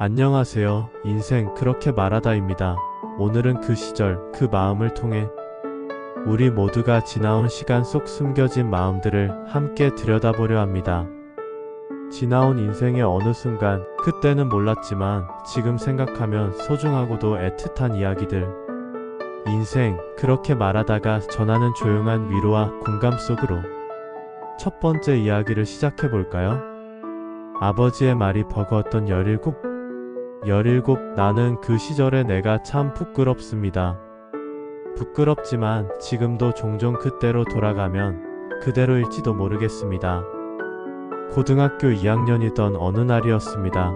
안녕하세요. 인생 그렇게 말하다입니다. 오늘은 그 시절, 그 마음을 통해 우리 모두가 지나온 시간 속 숨겨진 마음들을 함께 들여다보려 합니다. 지나온 인생의 어느 순간, 그때는 몰랐지만 지금 생각하면 소중하고도 애틋한 이야기들. 인생 그렇게 말하다가 전하는 조용한 위로와 공감 속으로 첫 번째 이야기를 시작해 볼까요? 아버지의 말이 버거웠던 17 나는 그 시절의 내가 참 부끄럽습니다. 부끄럽지만 지금도 종종 그때로 돌아가면 그대로일지도 모르겠습니다. 고등학교 2학년이던 어느 날이었습니다.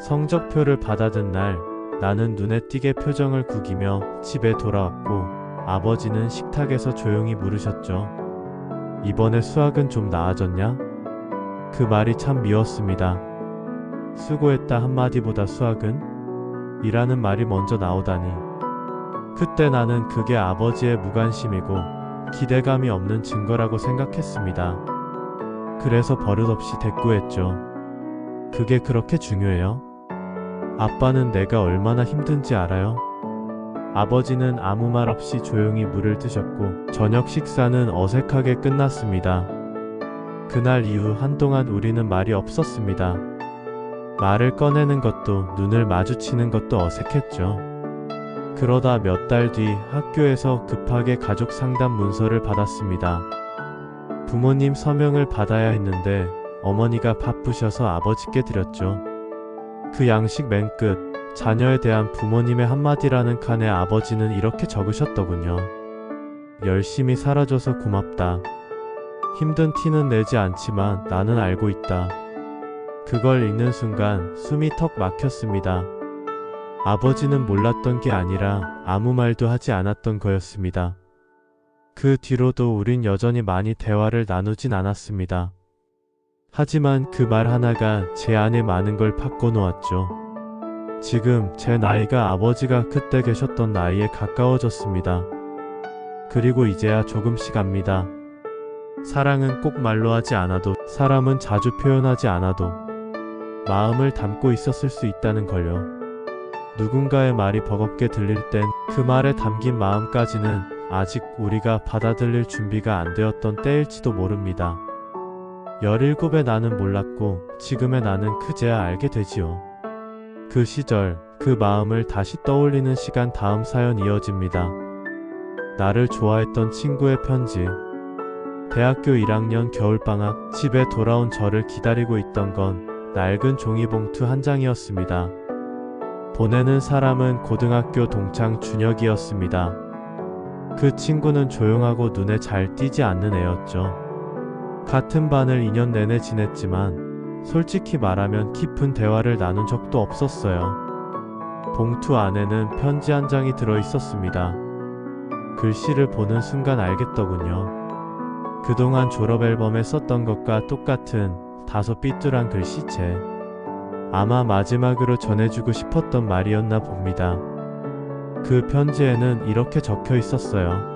성적표를 받아든 날, 나는 눈에 띄게 표정을 구기며 집에 돌아왔고 아버지는 식탁에서 조용히 물으셨죠. 이번에 수학은 좀 나아졌냐? 그 말이 참 미웠습니다. 수고했다 한마디보다 수학은? 이라는 말이 먼저 나오다니. 그때 나는 그게 아버지의 무관심이고 기대감이 없는 증거라고 생각했습니다. 그래서 버릇없이 대꾸했죠. 그게 그렇게 중요해요? 아빠는 내가 얼마나 힘든지 알아요? 아버지는 아무 말 없이 조용히 물을 드셨고 저녁 식사는 어색하게 끝났습니다. 그날 이후 한동안 우리는 말이 없었습니다. 말을 꺼내는 것도 눈을 마주치는 것도 어색했죠. 그러다 몇 달 뒤 학교에서 급하게 가족 상담 문서를 받았습니다. 부모님 서명을 받아야 했는데 어머니가 바쁘셔서 아버지께 드렸죠. 그 양식 맨 끝, 자녀에 대한 부모님의 한마디라는 칸에 아버지는 이렇게 적으셨더군요. 열심히 살아줘서 고맙다. 힘든 티는 내지 않지만 나는 알고 있다. 그걸 읽는 순간 숨이 턱 막혔습니다. 아버지는 몰랐던 게 아니라 아무 말도 하지 않았던 거였습니다. 그 뒤로도 우린 여전히 많이 대화를 나누진 않았습니다. 하지만 그 말 하나가 제 안에 많은 걸 바꿔놓았죠. 지금 제 나이가 아버지가 그때 계셨던 나이에 가까워졌습니다. 그리고 이제야 조금씩 압니다. 사랑은 꼭 말로 하지 않아도, 사람은 자주 표현하지 않아도 마음을 담고 있었을 수 있다는 걸요. 누군가의 말이 버겁게 들릴 땐 그 말에 담긴 마음까지는 아직 우리가 받아들일 준비가 안 되었던 때일지도 모릅니다. 17의 나는 몰랐고 지금의 나는 그제야 알게 되지요. 그 시절, 그 마음을 다시 떠올리는 시간. 다음 사연 이어집니다. 나를 좋아했던 친구의 편지. 대학교 1학년 겨울방학, 집에 돌아온 저를 기다리고 있던 건 낡은 종이봉투 한 장이었습니다. 보내는 사람은 고등학교 동창 준혁이었습니다. 그 친구는 조용하고 눈에 잘 띄지 않는 애였죠. 같은 반을 2년 내내 지냈지만 솔직히 말하면 깊은 대화를 나눈 적도 없었어요. 봉투 안에는 편지 한 장이 들어 있었습니다. 글씨를 보는 순간 알겠더군요. 그동안 졸업앨범에 썼던 것과 똑같은 다소 삐뚤한 글씨체. 아마 마지막으로 전해주고 싶었던 말이었나 봅니다. 그 편지에는 이렇게 적혀 있었어요.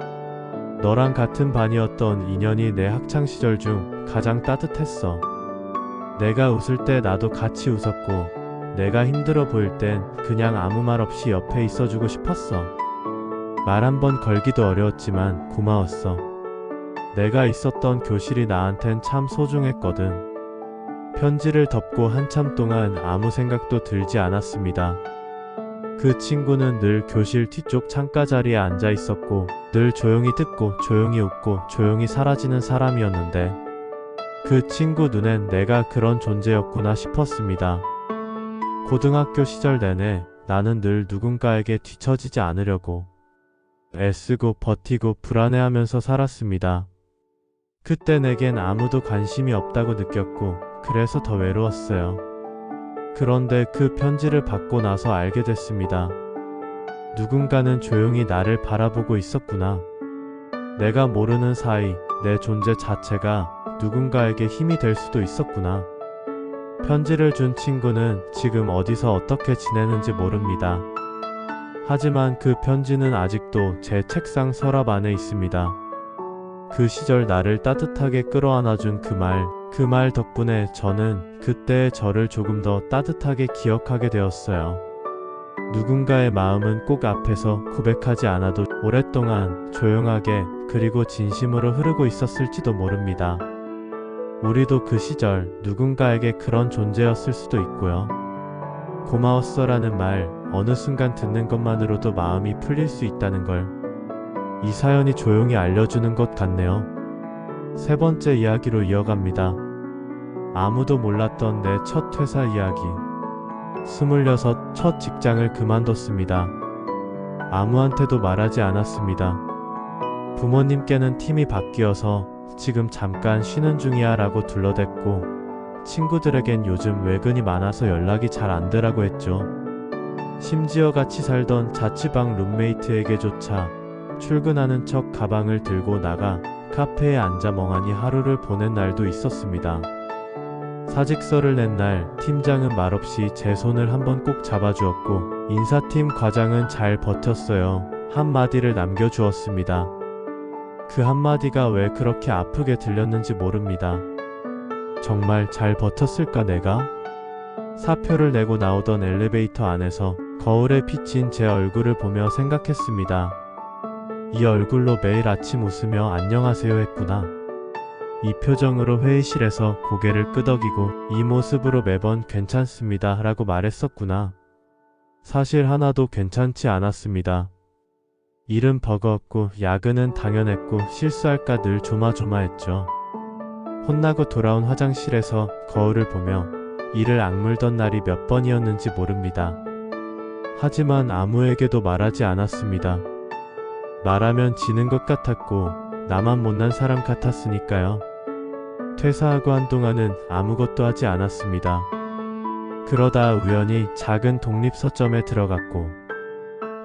너랑 같은 반이었던 2년이 내 학창시절 중 가장 따뜻했어. 내가 웃을 때 나도 같이 웃었고 내가 힘들어 보일 땐 그냥 아무 말 없이 옆에 있어주고 싶었어. 말 한 번 걸기도 어려웠지만 고마웠어. 내가 있었던 교실이 나한텐 참 소중했거든. 편지를 덮고 한참 동안 아무 생각도 들지 않았습니다. 그 친구는 늘 교실 뒤쪽 창가 자리에 앉아 있었고 늘 조용히 듣고 조용히 웃고 조용히 사라지는 사람이었는데 그 친구 눈엔 내가 그런 존재였구나 싶었습니다. 고등학교 시절 내내 나는 늘 누군가에게 뒤처지지 않으려고 애쓰고 버티고 불안해하면서 살았습니다. 그때 내겐 아무도 관심이 없다고 느꼈고 그래서 더 외로웠어요. 그런데 그 편지를 받고 나서 알게 됐습니다. 누군가는 조용히 나를 바라보고 있었구나. 내가 모르는 사이 내 존재 자체가 누군가에게 힘이 될 수도 있었구나. 편지를 준 친구는 지금 어디서 어떻게 지내는지 모릅니다. 하지만 그 편지는 아직도 제 책상 서랍 안에 있습니다. 그 시절 나를 따뜻하게 끌어안아준 그 말, 그 말 덕분에 저는 그때의 저를 조금 더 따뜻하게 기억하게 되었어요. 누군가의 마음은 꼭 앞에서 고백하지 않아도 오랫동안 조용하게 그리고 진심으로 흐르고 있었을지도 모릅니다. 우리도 그 시절 누군가에게 그런 존재였을 수도 있고요. 고마웠어라는 말 어느 순간 듣는 것만으로도 마음이 풀릴 수 있다는 걸 이 사연이 조용히 알려주는 것 같네요. 세 번째 이야기로 이어갑니다. 아무도 몰랐던 내 첫 회사 이야기. 26, 첫 직장을 그만뒀습니다. 아무한테도 말하지 않았습니다. 부모님께는 팀이 바뀌어서 지금 잠깐 쉬는 중이야 라고 둘러댔고, 친구들에겐 요즘 외근이 많아서 연락이 잘 안 되라고 했죠. 심지어 같이 살던 자취방 룸메이트에게조차 출근하는 척 가방을 들고 나가 카페에 앉아 멍하니 하루를 보낸 날도 있었습니다. 사직서를 낸 날 팀장은 말없이 제 손을 한번 꼭 잡아주었고, 인사팀 과장은 잘 버텼어요. 한마디를 남겨주었습니다. 그 한마디가 왜 그렇게 아프게 들렸는지 모릅니다. 정말 잘 버텼을까 내가? 사표를 내고 나오던 엘리베이터 안에서 거울에 비친 제 얼굴을 보며 생각했습니다. 이 얼굴로 매일 아침 웃으며 안녕하세요 했구나. 이 표정으로 회의실에서 고개를 끄덕이고 이 모습으로 매번 괜찮습니다 라고 말했었구나. 사실 하나도 괜찮지 않았습니다. 일은 버거웠고 야근은 당연했고 실수할까 늘 조마조마했죠. 혼나고 돌아온 화장실에서 거울을 보며 이를 악물던 날이 몇 번이었는지 모릅니다. 하지만 아무에게도 말하지 않았습니다. 말하면 지는 것 같았고 나만 못난 사람 같았으니까요. 퇴사하고 한동안은 아무것도 하지 않았습니다. 그러다 우연히 작은 독립서점에 들어갔고,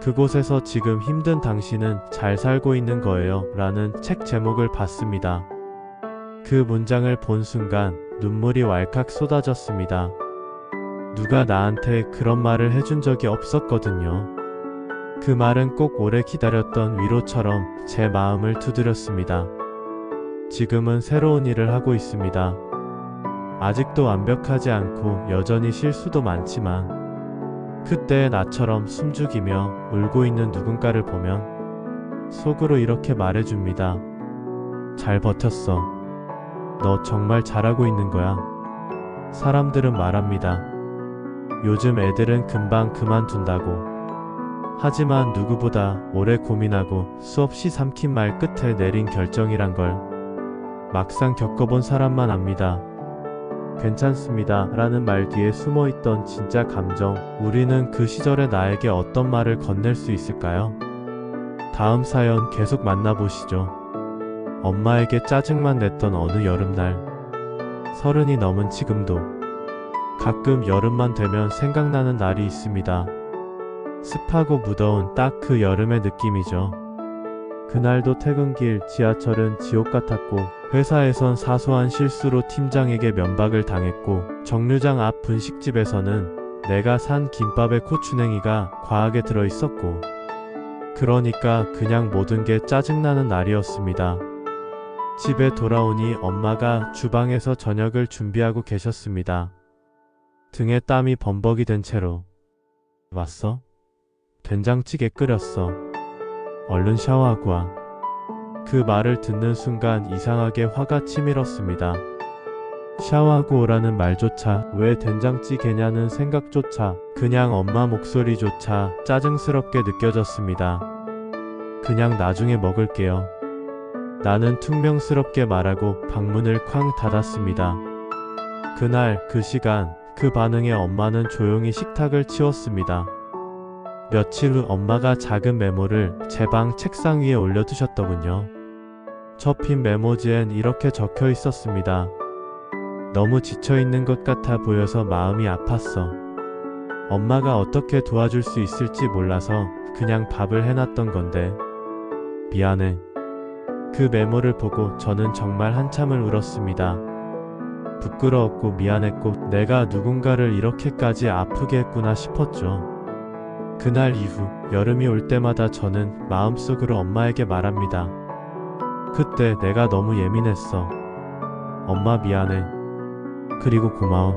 그곳에서 지금 힘든 당신은 잘 살고 있는 거예요 라는 책 제목을 봤습니다. 그 문장을 본 순간 눈물이 왈칵 쏟아졌습니다. 누가 나한테 그런 말을 해준 적이 없었거든요. 그 말은 꼭 오래 기다렸던 위로처럼 제 마음을 두드렸습니다. 지금은 새로운 일을 하고 있습니다. 아직도 완벽하지 않고 여전히 실수도 많지만 그때의 나처럼 숨죽이며 울고 있는 누군가를 보면 속으로 이렇게 말해줍니다. 잘 버텼어. 너 정말 잘하고 있는 거야. 사람들은 말합니다. 요즘 애들은 금방 그만둔다고. 하지만 누구보다 오래 고민하고 수없이 삼킨 말 끝에 내린 결정이란 걸 막상 겪어본 사람만 압니다. 괜찮습니다 라는 말 뒤에 숨어있던 진짜 감정, 우리는 그 시절의 나에게 어떤 말을 건넬 수 있을까요? 다음 사연 계속 만나보시죠. 엄마에게 짜증만 냈던 어느 여름날. 30이 넘은 지금도 가끔 여름만 되면 생각나는 날이 있습니다. 습하고 무더운 딱 그 여름의 느낌이죠. 그날도 퇴근길 지하철은 지옥 같았고, 회사에선 사소한 실수로 팀장에게 면박을 당했고, 정류장 앞 분식집에서는 내가 산 김밥에 고추냉이가 과하게 들어있었고, 그러니까 그냥 모든 게 짜증나는 날이었습니다. 집에 돌아오니 엄마가 주방에서 저녁을 준비하고 계셨습니다. 등에 땀이 범벅이 된 채로 왔어? 된장찌개 끓였어. 얼른 샤워하고 와. 그 말을 듣는 순간 이상하게 화가 치밀었습니다. 샤워하고 오라는 말조차, 왜 된장찌개냐는 생각조차, 그냥 엄마 목소리조차 짜증스럽게 느껴졌습니다. 그냥 나중에 먹을게요. 나는 퉁명스럽게 말하고 방문을 쾅 닫았습니다. 그날 그 시간 그 반응에 엄마는 조용히 식탁을 치웠습니다. 며칠 후 엄마가 작은 메모를 제 방 책상 위에 올려두셨더군요. 접힌 메모지엔 이렇게 적혀 있었습니다. 너무 지쳐있는 것 같아 보여서 마음이 아팠어. 엄마가 어떻게 도와줄 수 있을지 몰라서 그냥 밥을 해놨던 건데 미안해. 그 메모를 보고 저는 정말 한참을 울었습니다. 부끄러웠고 미안했고 내가 누군가를 이렇게까지 아프게 했구나 싶었죠. 그날 이후 여름이 올 때마다 저는 마음속으로 엄마에게 말합니다. 그때 내가 너무 예민했어. 엄마 미안해. 그리고 고마워.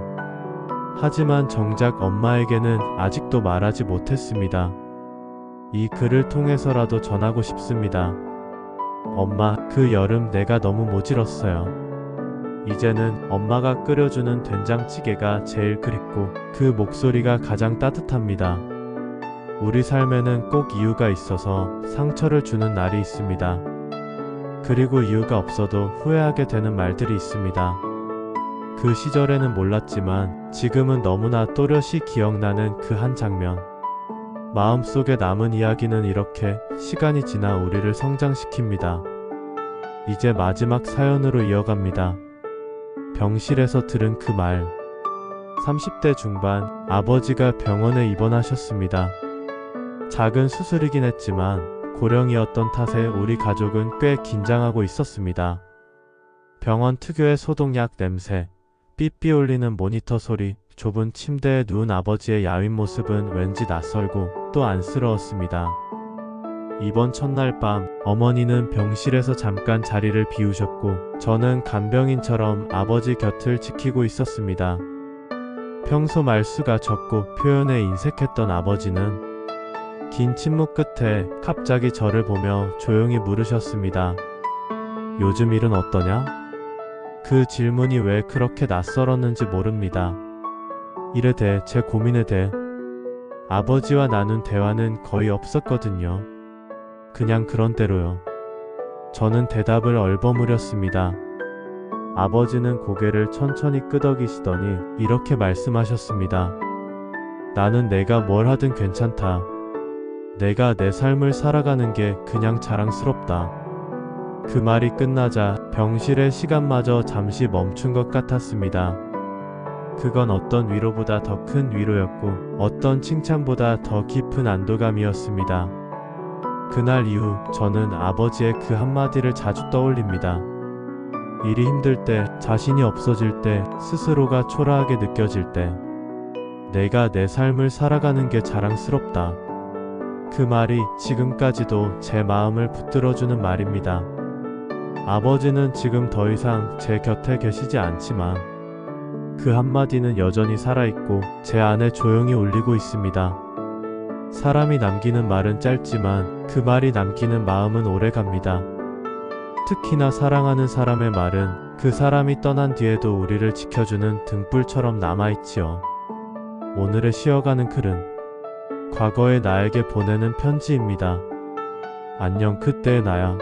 하지만 정작 엄마에게는 아직도 말하지 못했습니다. 이 글을 통해서라도 전하고 싶습니다. 엄마, 그 여름 내가 너무 모질었어요. 이제는 엄마가 끓여주는 된장찌개가 제일 그립고 그 목소리가 가장 따뜻합니다. 우리 삶에는 꼭 이유가 있어서 상처를 주는 날이 있습니다. 그리고 이유가 없어도 후회하게 되는 말들이 있습니다. 그 시절에는 몰랐지만 지금은 너무나 또렷이 기억나는 그 한 장면. 마음속에 남은 이야기는 이렇게 시간이 지나 우리를 성장시킵니다. 이제 마지막 사연으로 이어갑니다. 병실에서 들은 그 말. 30대 중반, 아버지가 병원에 입원하셨습니다. 작은 수술이긴 했지만 고령이었던 탓에 우리 가족은 꽤 긴장하고 있었습니다. 병원 특유의 소독약 냄새, 삐삐 울리는 모니터 소리, 좁은 침대에 누운 아버지의 야윈 모습은 왠지 낯설고 또 안쓰러웠습니다. 입원 첫날 밤, 어머니는 병실에서 잠깐 자리를 비우셨고 저는 간병인처럼 아버지 곁을 지키고 있었습니다. 평소 말수가 적고 표현에 인색했던 아버지는 긴 침묵 끝에 갑자기 저를 보며 조용히 물으셨습니다. 요즘 일은 어떠냐? 그 질문이 왜 그렇게 낯설었는지 모릅니다. 일에 대해 제 고민에 대해 아버지와 나눈 대화는 거의 없었거든요. 그냥 그런 대로요. 저는 대답을 얼버무렸습니다. 아버지는 고개를 천천히 끄덕이시더니 이렇게 말씀하셨습니다. 나는 내가 뭘 하든 괜찮다. 내가 내 삶을 살아가는 게 그냥 자랑스럽다. 그 말이 끝나자 병실의 시간마저 잠시 멈춘 것 같았습니다. 그건 어떤 위로보다 더 큰 위로였고 어떤 칭찬보다 더 깊은 안도감이었습니다. 그날 이후 저는 아버지의 그 한마디를 자주 떠올립니다. 일이 힘들 때, 자신이 없어질 때, 스스로가 초라하게 느껴질 때, 내가 내 삶을 살아가는 게 자랑스럽다. 그 말이 지금까지도 제 마음을 붙들어주는 말입니다. 아버지는 지금 더 이상 제 곁에 계시지 않지만 그 한마디는 여전히 살아있고 제 안에 조용히 울리고 있습니다. 사람이 남기는 말은 짧지만 그 말이 남기는 마음은 오래갑니다. 특히나 사랑하는 사람의 말은 그 사람이 떠난 뒤에도 우리를 지켜주는 등불처럼 남아있지요. 오늘의 쉬어가는 글은 과거의 나에게 보내는 편지입니다. 안녕 그때의 나야.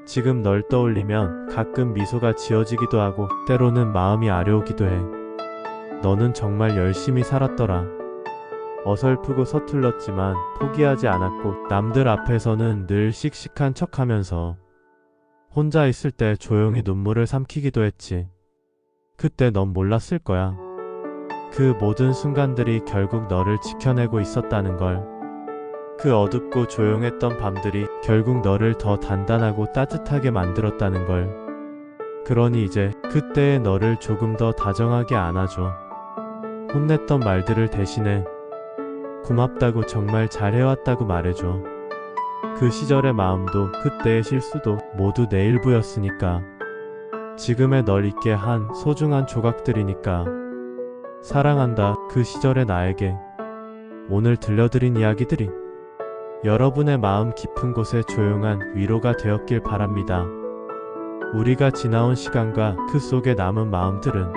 지금 널 떠올리면 가끔 미소가 지어지기도 하고 때로는 마음이 아려오기도 해. 너는 정말 열심히 살았더라. 어설프고 서툴렀지만 포기하지 않았고 남들 앞에서는 늘 씩씩한 척하면서 혼자 있을 때 조용히 눈물을 삼키기도 했지. 그때 넌 몰랐을 거야. 그 모든 순간들이 결국 너를 지켜내고 있었다는 걸. 그 어둡고 조용했던 밤들이 결국 너를 더 단단하고 따뜻하게 만들었다는 걸. 그러니 이제 그때의 너를 조금 더 다정하게 안아줘. 혼냈던 말들을 대신해 고맙다고 정말 잘해왔다고 말해줘. 그 시절의 마음도 그때의 실수도 모두 내 일부였으니까. 지금의 널 있게 한 소중한 조각들이니까. 사랑한다 그 시절의 나에게. 오늘 들려드린 이야기들이 여러분의 마음 깊은 곳에 조용한 위로가 되었길 바랍니다. 우리가 지나온 시간과 그 속에 남은 마음들은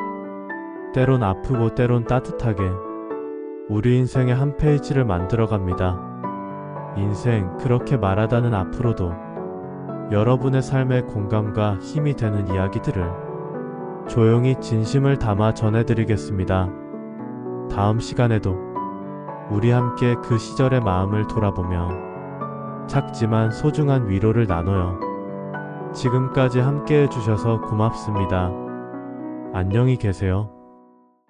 때론 아프고 때론 따뜻하게 우리 인생의 한 페이지를 만들어갑니다. 인생 그렇게 말하다는 앞으로도 여러분의 삶에 공감과 힘이 되는 이야기들을 조용히 진심을 담아 전해드리겠습니다. 다음 시간에도 우리 함께 그 시절의 마음을 돌아보며 작지만 소중한 위로를 나눠요. 지금까지 함께 해주셔서 고맙습니다. 안녕히 계세요.